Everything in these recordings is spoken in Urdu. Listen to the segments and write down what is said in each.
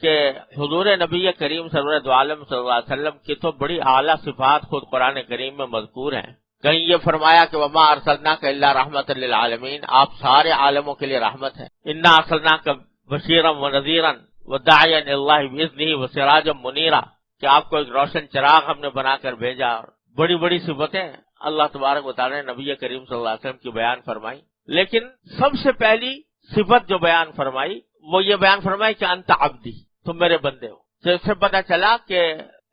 کہ حضور نبی کریم سرور دو عالم صلی اللہ علیہ وسلم کی تو بڑی اعلیٰ صفات خود قرآن کریم میں مذکور ہیں. کہیں یہ فرمایا کہ وما ارسلناک الا رحمۃ للعالمین، آپ سارے عالموں کے لیے رحمت ہیں. انا ارسلناک بشیرا ونذیرا وداعیا الی اللہ باذنہ وسراجا منیرا، کہ آپ کو ایک روشن چراغ ہم نے بنا کر بھیجا. بڑی بڑی صفتیں اللہ تبارک و تعالی نے نبی کریم صلی اللہ علیہ وسلم کی بیان فرمائی. لیکن سب سے پہلی صفت جو بیان فرمائی وہ یہ بیان فرمائی کہ انت عبدی، تم میرے بندے ہو. تو اس سے پتہ چلا کہ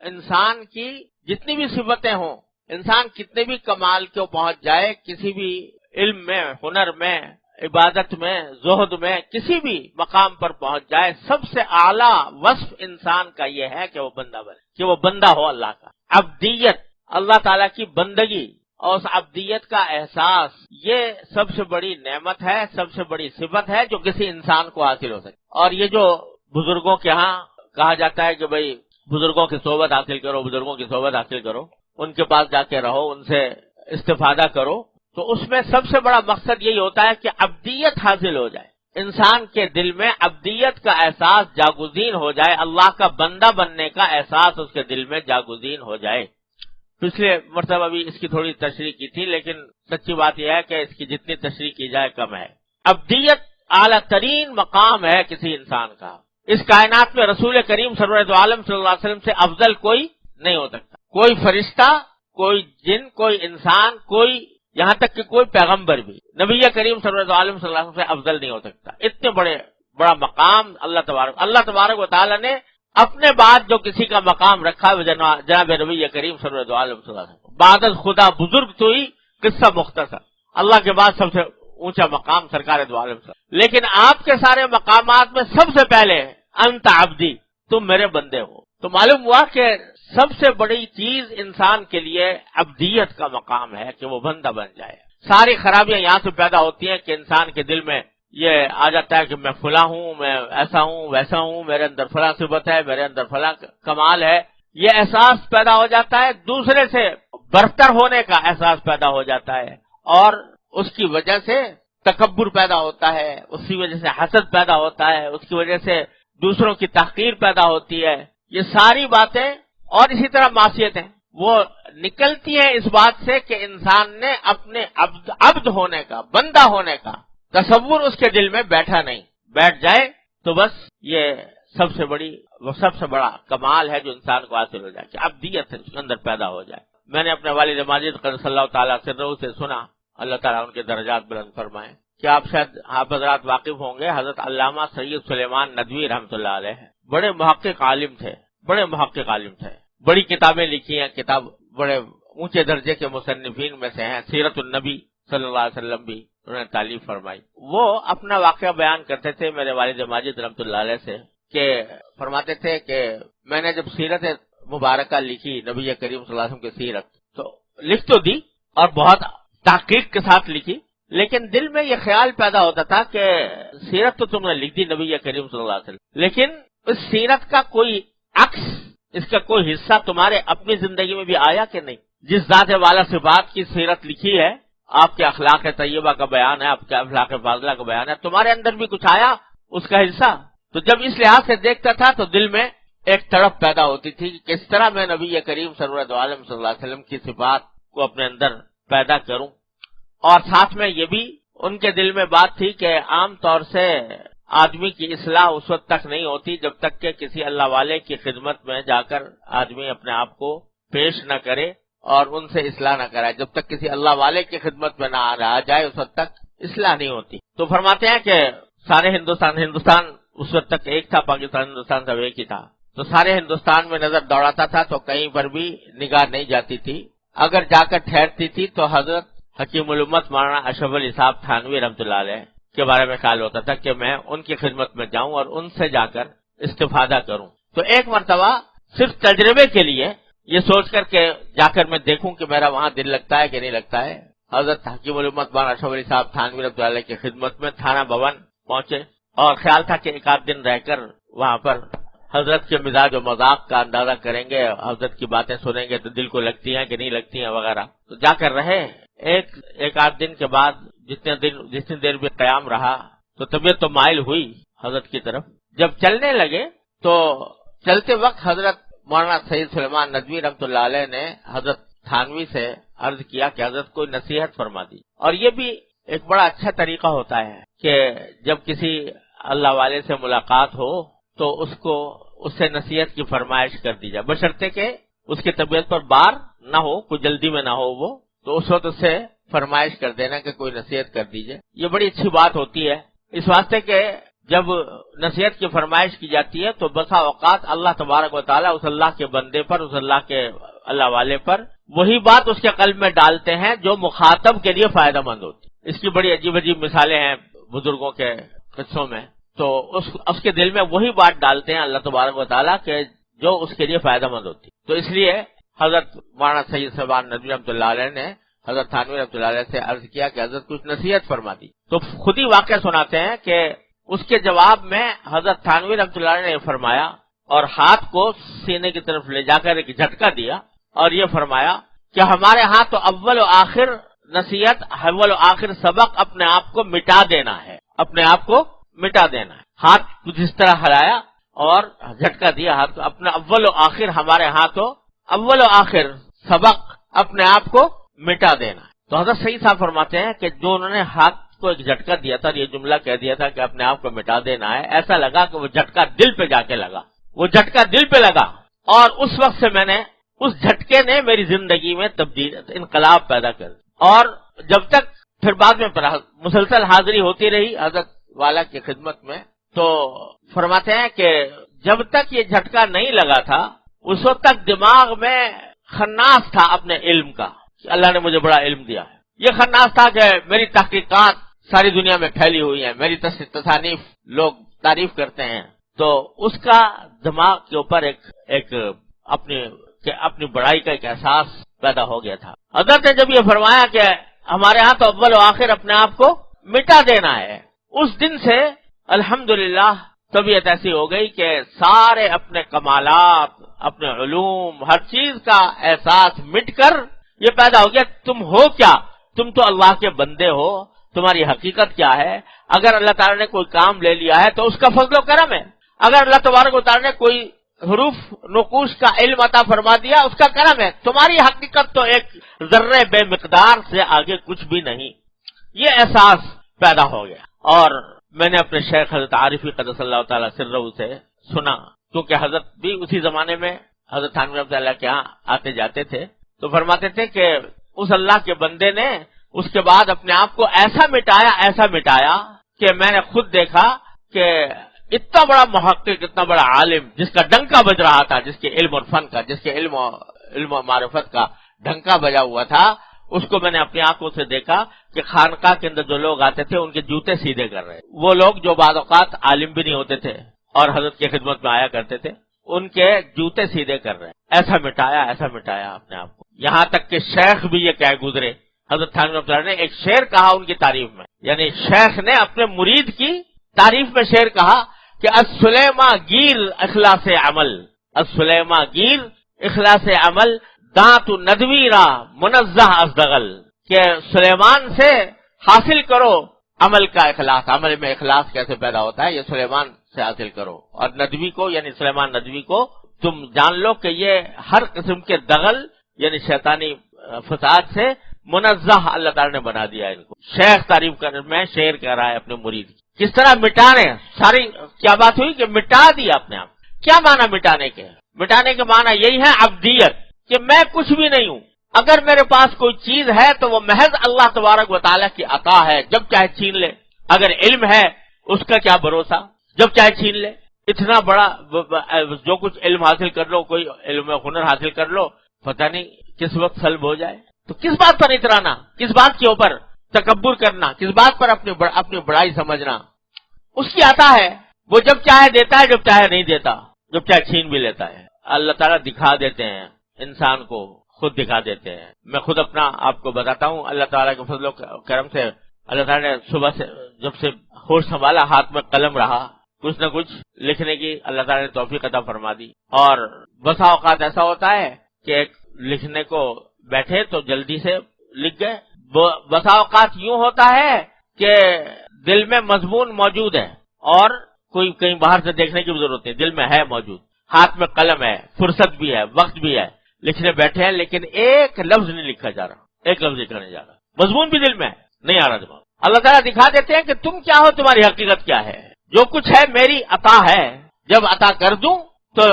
انسان کی جتنی بھی صفتیں ہوں، انسان کتنے بھی کمال کو پہنچ جائے، کسی بھی علم میں، ہنر میں، عبادت میں، زہد میں، کسی بھی مقام پر پہنچ جائے، سب سے اعلیٰ وصف انسان کا یہ ہے کہ وہ بندہ بنے، کہ وہ بندہ ہو اللہ کا. عبدیت، اللہ تعالیٰ کی بندگی اور اس عبدیت کا احساس، یہ سب سے بڑی نعمت ہے، سب سے بڑی صفت ہے جو کسی انسان کو حاصل ہو سکے. اور یہ جو بزرگوں کے ہاں کہا جاتا ہے کہ بھئی بزرگوں کی صحبت حاصل کرو، بزرگوں کی صحبت حاصل کرو، ان کے پاس جا کے رہو، ان سے استفادہ کرو، تو اس میں سب سے بڑا مقصد یہی ہوتا ہے کہ عبدیت حاصل ہو جائے، انسان کے دل میں عبدیت کا احساس جاگزین ہو جائے، اللہ کا بندہ بننے کا احساس اس کے دل میں جاگزین ہو جائے. پچھلے مرتبہ بھی اس کی تھوڑی تشریح کی تھی، لیکن سچی بات یہ ہے کہ اس کی جتنی تشریح کی جائے کم ہے. عبدیت اعلیٰ ترین مقام ہے کسی انسان کا. اس کائنات میں رسول کریم سرور دو عالم صلی اللہ علیہ وسلم سے افضل کوئی نہیں ہو سکتا. کوئی فرشتہ، کوئی جن، کوئی انسان، کوئی یہاں تک کہ کوئی پیغمبر بھی نبی کریم سرور دو عالم صلی اللہ علیہ وسلم سے افضل نہیں ہو سکتا. اتنے بڑا مقام اللہ تبارک و تعالی نے اپنے بعد جو کسی کا مقام رکھا ہے وہ جناب نبی کریم سرور دو عالم صلی اللہ علیہ وسلم. بعد از خدا بزرگ تو ہی قصہ مختصر، اللہ کے بعد سب سے اونچا مقام سرکار دو عالم صلی اللہ علیہ وسلم. لیکن آپ کے سارے مقامات میں سب سے پہلے انت عبدی، تم میرے بندے ہو. تو معلوم ہوا کہ سب سے بڑی چیز انسان کے لیے عبدیت کا مقام ہے کہ وہ بندہ بن جائے. ساری خرابیاں یہاں سے پیدا ہوتی ہیں کہ انسان کے دل میں یہ آ جاتا ہے کہ میں فلاں ہوں، میں ایسا ہوں، ویسا ہوں، میرے اندر فلاں صفت ہے، میرے اندر فلاں کمال ہے. یہ احساس پیدا ہو جاتا ہے، دوسرے سے برتر ہونے کا احساس پیدا ہو جاتا ہے، اور اس کی وجہ سے تکبر پیدا ہوتا ہے، اس کی وجہ سے حسد پیدا ہوتا ہے، اس کی وجہ سے دوسروں کی تحقیر پیدا ہوتی ہے. یہ ساری باتیں اور اسی طرح معصیتیں وہ نکلتی ہیں اس بات سے کہ انسان نے اپنے عبد ہونے کا، بندہ ہونے کا تصور اس کے دل میں بیٹھ جائے تو بس یہ سب سے بڑا کمال ہے جو انسان کو حاصل ہو جائے کہ عبدیت اس کے اندر پیدا ہو جائے. میں نے اپنے والد ماجد قدس اللہ تعالیٰ سرہ سے سنا، اللہ تعالیٰ ان کے درجات بلند فرمائیں، کہ آپ شاید آپ حضرات واقف ہوں گے، حضرت علامہ سید سلیمان ندوی رحمۃ اللہ علیہ بڑے محقق عالم تھے، بڑی کتابیں لکھی ہیں، کتاب بڑے اونچے درجے کے مصنفین میں سے ہیں. سیرت النبی صلی اللہ علیہ وسلم بھی انہوں نے تعلیف فرمائی. وہ اپنا واقعہ بیان کرتے تھے میرے والد ماجد رحمۃ اللہ علیہ سے، کہ فرماتے تھے کہ میں نے جب سیرت مبارکہ لکھی، نبی کریم صلی اللہ علیہ وسلم کی سیرت، تو لکھ تو دی اور بہت تحقیق کے ساتھ لکھی، لیکن دل میں یہ خیال پیدا ہوتا تھا کہ سیرت تو تم نے لکھ دی نبی کریم صلی اللہ علیہ وسلم، لیکن اس سیرت کا کوئی عکس، اس کا کوئی حصہ تمہارے اپنی زندگی میں بھی آیا کہ نہیں؟ جس ذات والا صفات کی سیرت لکھی ہے، آپ کے اخلاق طیبہ کا بیان ہے، آپ کے اخلاق فاضلہ کا بیان ہے، تمہارے اندر بھی کچھ آیا اس کا حصہ؟ تو جب اس لحاظ سے دیکھتا تھا تو دل میں ایک تڑپ پیدا ہوتی تھی کہ کس طرح میں نبی کریم سرور دو عالم صلی اللہ علیہ وسلم کی صفات کو اپنے اندر پیدا کروں. اور ساتھ میں یہ بھی ان کے دل میں بات تھی کہ عام طور سے آدمی کی اصلاح اس وقت تک نہیں ہوتی جب تک کہ کسی اللہ والے کی خدمت میں جا کر آدمی اپنے آپ کو پیش نہ کرے اور ان سے اصلاح نہ کرائے. جب تک کسی اللہ والے کی خدمت میں نہ آ جائے اس وقت تک اصلاح نہیں ہوتی. تو فرماتے ہیں کہ سارے ہندوستان اس وقت تک ایک تھا، پاکستان ہندوستان سب ایک ہی تھا، تو سارے ہندوستان میں نظر دوڑاتا تھا تو کہیں پر بھی نگاہ نہیں جاتی تھی. اگر جا کر ٹھہرتی تھی تو حضرت حکیم الامت مولانا اشرف علی صاحب تھانوی رحمۃ اللہ علیہ کے بارے میں خیال ہوتا تھا کہ میں ان کی خدمت میں جاؤں اور ان سے جا کر استفادہ کروں. تو ایک مرتبہ صرف تجربے کے لیے یہ سوچ کر کہ جا کر میں دیکھوں کہ میرا وہاں دل لگتا ہے کہ نہیں لگتا ہے، حضرت حکیم الامت مولانا اشرف علی صاحب تھانوی رحمۃ اللہ علیہ کی خدمت میں تھانہ بھون پہنچے، اور خیال تھا کہ ایک آدھ دن رہ کر وہاں پر حضرت کے مزاج و مذاق کا اندازہ کریں گے، حضرت کی باتیں سنیں گے تو دل کو لگتی ہیں کہ نہیں لگتی ہیں وغیرہ. تو جا کر رہے. ایک آدھ دن کے بعد جتنی دیر بھی قیام رہا تو طبیعت تو مائل ہوئی حضرت کی طرف. جب چلنے لگے تو چلتے وقت حضرت مولانا سید سلیمان ندوی رحمۃ اللہ علیہ نے حضرت تھانوی سے عرض کیا کہ حضرت کوئی نصیحت فرما دی. اور یہ بھی ایک بڑا اچھا طریقہ ہوتا ہے کہ جب کسی اللہ والے سے ملاقات ہو تو اس سے نصیحت کی فرمائش کر دی جائے، بشرطے کہ اس کی طبیعت پر بار نہ ہو، کوئی جلدی میں نہ ہو وہ، تو اس وقت اس سے فرمائش کر دینا کہ کوئی نصیحت کر دیجئے. یہ بڑی اچھی بات ہوتی ہے اس واسطے کہ جب نصیحت کی فرمائش کی جاتی ہے تو بسا اوقات اللہ تبارک و تعالیٰ اس اللہ کے بندے پر، اس اللہ والے پر وہی بات اس کے قلب میں ڈالتے ہیں جو مخاطب کے لیے فائدہ مند ہوتی. اس کی بڑی عجیب عجیب مثالیں ہیں بزرگوں کے قصوں میں. تو اس کے دل میں وہی بات ڈالتے ہیں اللہ تبارک و تعالیٰ کہ جو اس کے لیے فائدہ مند ہوتی. تو اس لیے حضرت مولانا سید سلیمان ندوی رحمۃ اللہ علیہ نے حضرت تھانوی رحمۃ اللہ علیہ سے عرض کیا کہ حضرت کچھ نصیحت فرما دی. تو خود ہی واقعہ سناتے ہیں کہ اس کے جواب میں حضرت تھانوی رحمۃ اللہ علیہ نے فرمایا اور ہاتھ کو سینے کی طرف لے جا کر ایک جھٹکا دیا اور یہ فرمایا کہ ہمارے ہاں تو اول و آخر نصیحت، اول و آخر سبق اپنے آپ کو مٹا دینا ہے، اپنے آپ کو مٹا دینا ہے. ہاتھ کچھ اس طرح ہلایا اور جھٹکا دیا ہاتھ کو. اپنا اول و آخر ہمارے ہاں تو اول و آخر سبق اپنے آپ کو مٹا دینا ہے. تو حضرت صحیح صاحب فرماتے ہیں کہ جو انہوں نے ہاتھ کو ایک جھٹکا دیا تھا، یہ جملہ کہہ دیا تھا کہ اپنے آپ کو مٹا دینا ہے، ایسا لگا کہ وہ جھٹکا دل پہ جا کے لگا، وہ جھٹکا دل پہ لگا. اور اس وقت سے میں نے اس جھٹکے نے میری زندگی میں انقلاب پیدا کر دی. اور جب تک پھر بعد میں مسلسل حاضری ہوتی رہی حضرت والا کی خدمت میں، تو فرماتے ہیں کہ جب تک یہ جھٹکا نہیں لگا تھا اس وقت تک دماغ میں خناس تھا اپنے علم کا کہ اللہ نے مجھے بڑا علم دیا ہے. یہ خناس تھا کہ میری تحقیقات ساری دنیا میں پھیلی ہوئی ہیں، میری تصانیف لوگ تعریف کرتے ہیں. تو اس کا دماغ کے اوپر ایک اپنی بڑائی کا ایک احساس پیدا ہو گیا تھا. حضرت نے جب یہ فرمایا کہ ہمارے ہاں تو اول و آخر اپنے آپ کو مٹا دینا ہے، اس دن سے الحمدللہ طبیعت ایسی ہو گئی کہ سارے اپنے کمالات، اپنے علوم، ہر چیز کا احساس مٹ کر یہ پیدا ہو گیا تم ہو کیا، تم تو اللہ کے بندے ہو، تمہاری حقیقت کیا ہے. اگر اللہ تعالیٰ نے کوئی کام لے لیا ہے تو اس کا فضل و کرم ہے. اگر اللہ تبارک و تعالیٰ نے کوئی حروف نقوش کا علم عطا فرما دیا اس کا کرم ہے. تمہاری حقیقت تو ایک ذرے بے مقدار سے آگے کچھ بھی نہیں. یہ احساس پیدا ہو گیا. اور میں نے اپنے شیخ حضرت عارفی قدس اللہ تعالیٰ سرہ سے سنا، کیونکہ حضرت بھی اسی زمانے میں حضرت تھانوی رحمۃ اللہ کے ہاں آتے جاتے تھے، تو فرماتے تھے کہ اس اللہ کے بندے نے اس کے بعد اپنے آپ کو ایسا مٹایا کہ میں نے خود دیکھا کہ اتنا بڑا محقق، اتنا بڑا عالم جس کا ڈنکا بج رہا تھا، جس کے علم اور فن کا، جس کے علم و معرفت کا ڈنکا بجا ہوا تھا، اس کو میں نے اپنی آنکھوں سے دیکھا کہ خانقاہ کے اندر جو لوگ آتے تھے ان کے جوتے سیدھے کر رہے. وہ لوگ جو بعض اوقات عالم بھی نہیں ہوتے تھے اور حضرت کی خدمت میں آیا کرتے تھے، ان کے جوتے سیدھے کر رہے. ایسا مٹایا اپنے آپ کو. یہاں تک کہ شیخ بھی یہ کہہ گزرے، حضرت تھانوی رحمۃ اللہ نے ایک شعر کہا ان کی تعریف میں، یعنی شیخ نے اپنے مرید کی تعریف میں شعر کہا کہ السلیما گیر اخلاص عمل دانت ندوی را منزہ از دغل، کہ سلیمان سے حاصل کرو عمل کا اخلاص. عمل میں اخلاص کیسے پیدا ہوتا ہے یہ سلیمان سے حاصل کرو. اور ندوی کو یعنی سلیمان ندوی کو تم جان لو کہ یہ ہر قسم کے دغل یعنی شیطانی فساد سے منزہ اللہ تعالیٰ نے بنا دیا ان کو. شیخ تعریف کرنے میں شعر کہہ رہا ہے اپنے مرید کس طرح مٹانے. ساری کیا بات ہوئی کہ مٹا دیا اپنے آپ. کیا معنی مٹانے کے معنی یہی ہے عبدیت، کہ میں کچھ بھی نہیں ہوں. اگر میرے پاس کوئی چیز ہے تو وہ محض اللہ تبارک و تعالیٰ کی عطا ہے، جب چاہے چھین لے. اگر علم ہے اس کا کیا بھروسہ، جب چاہے چھین لے. اتنا بڑا جو کچھ علم حاصل کر لو، کوئی علم ہنر حاصل کر لو، پتہ نہیں کس وقت سلب ہو جائے. تو کس بات پر اترانا، کس بات کے اوپر تکبر کرنا، کس بات پر اپنی بڑائی سمجھنا. اس کی عطا ہے، وہ جب چاہے دیتا ہے، جب چاہے نہیں دیتا، جب چاہے چھین بھی لیتا ہے. اللہ تعالیٰ دکھا دیتے ہیں انسان کو، خود دکھا دیتے ہیں. میں خود اپنا آپ کو بتاتا ہوں، اللہ تعالیٰ کے فضل و کرم سے اللہ تعالیٰ نے صبح سے جب سے ہوش سنبھالا ہاتھ میں قلم رہا، کچھ نہ کچھ لکھنے کی اللہ تعالیٰ نے توفیق عطا فرما دی. اور بسا اوقات ایسا ہوتا ہے کہ لکھنے کو بیٹھے تو جلدی سے لکھ گئے. بسا اوقات یوں ہوتا ہے کہ دل میں مضمون موجود ہے اور کوئی کہیں باہر سے دیکھنے کی ضرورت نہیں، دل میں ہے موجود، ہاتھ میں قلم ہے، فرصت بھی ہے، وقت بھی ہے، لکھنے بیٹھے ہیں، لیکن ایک لفظ نہیں لکھا جا رہا، ایک لفظ لکھا نہیں جا رہا، مضمون بھی دل میں ہے، نہیں آ رہا دماغ۔ اللہ تعالیٰ دکھا دیتے ہیں کہ تم کیا ہو، تمہاری حقیقت کیا ہے۔ جو کچھ ہے میری عطا ہے، جب عطا کر دوں تو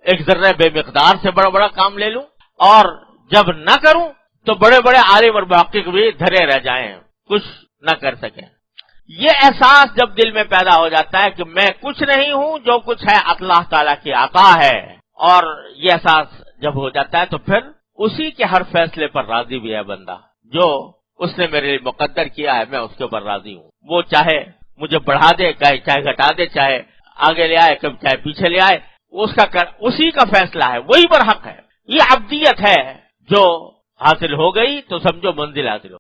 ایک ذرہ بے مقدار سے بڑا بڑا کام لے لوں، اور جب نہ کروں تو بڑے بڑے عالم اور محقق بھی دھرے رہ جائیں، کچھ نہ کر سکیں۔ یہ احساس جب دل میں پیدا ہو جاتا ہے کہ میں کچھ نہیں ہوں، جو کچھ ہے اللہ تعالیٰ کی عطا ہے، اور یہ احساس جب ہو جاتا ہے تو پھر اسی کے ہر فیصلے پر راضی بھی ہے بندہ، جو اس نے میرے لیے مقدر کیا ہے میں اس کے اوپر راضی ہوں۔ وہ چاہے مجھے بڑھا دے، چاہے گھٹا دے، چاہے آگے لے آئے، کبھی چاہے پیچھے لے آئے، اسی کا فیصلہ ہے، وہی برحق ہے۔ یہ عبدیت ہے، جو حاصل ہو گئی تو سمجھو منزل حاصل ہو